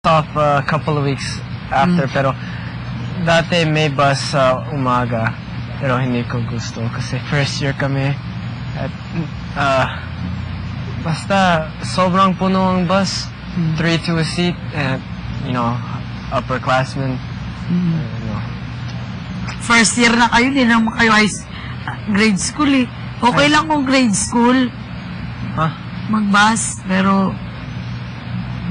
off a couple of weeks after, pero dati may bus sa umaga, pero hindi ko gusto kasi first year kami at basta sobrang puno ang bus, 3 to a seat, and upperclassmen. First year na kayo, hindi naman kayo grade school eh. Okay lang kung grade school. Mag-bus, pero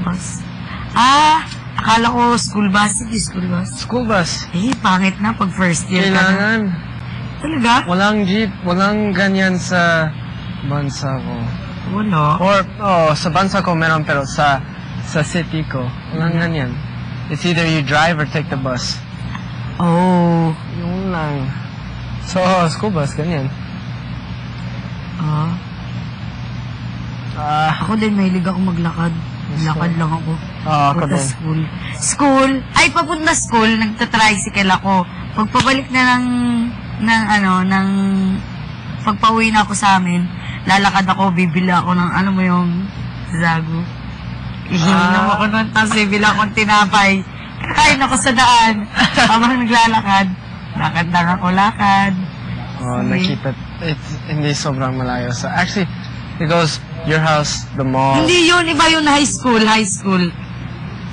bus. Akala ko school bus. Hindi school bus. School bus. Eh, pangit na pag first year kailangan. ka na. Talaga? Walang jeep, walang ganyan sa bansa ko. Wala. Or, sa bansa ko meron, pero sa city ko, walang ganyan. It's either you drive or take the bus. Oh. Yung lang. So, school bus, ganyan. Ako din, mahilig ako maglakad. Lakad lang ako. Ako din. School, papunta school, nagta-tricycle ako. Pagpabalik na ng pagpauwi na ako sa amin, lalakad ako, bibili ako ng, yung zago. Ihinom ako nun, tapos bibili akong tinapay. Kain ako sa daan. Habang naglalakad, lakad lang ako, lakad. Nakita, hindi sobrang malayo. So, actually, it goes your house, the mall. Hindi yun, iba yun, high school.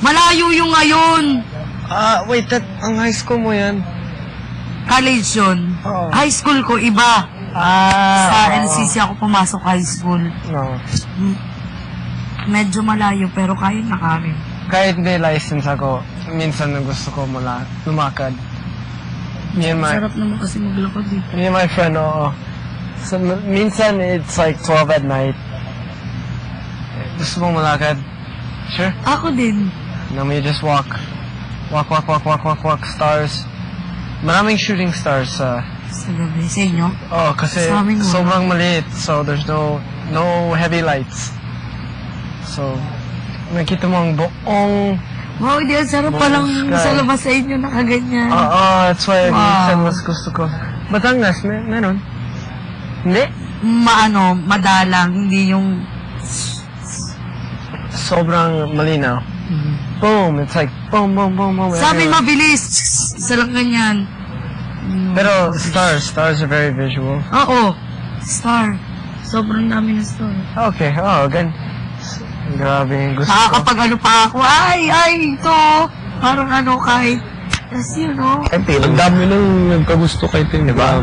Malayo yung ngayon. Wait, ang high school mo yan? College yun. High school ko, iba. Sa NCC ako pumasok high school. No. Medyo malayo, pero kaya na kami. Kahit may license ako, minsan na gusto ko lumakad. Sarap naman kasi maglakad eh. Me and my friend, So, minsan, it's like 12 at night. Gusto mong malakad? Sure? Ako din. No, we just walk. Walk, stars. Maraming shooting stars sa gabi. Sa inyo? Kasi sobrang maliit. So, there's no heavy lights. So, nakita mo ang buong... Wow, hindi. Sarap palang sa labas sa inyo nakaganyan. That's why minsan mas gusto ko. Batangas, meron? Hindi? Madalang. Hindi yung... Sobrang malinaw. Boom! It's like boom. Sabi mabilis. Isa lang ganyan. Pero stars are very visual. Oo. Star. Sobrang dami na star. Okay, grabe, gusto ko. Nakakapag pa ako. Ito. Parang kahit. Yes, Ang dami nang nagkagusto kay Tim, di ba?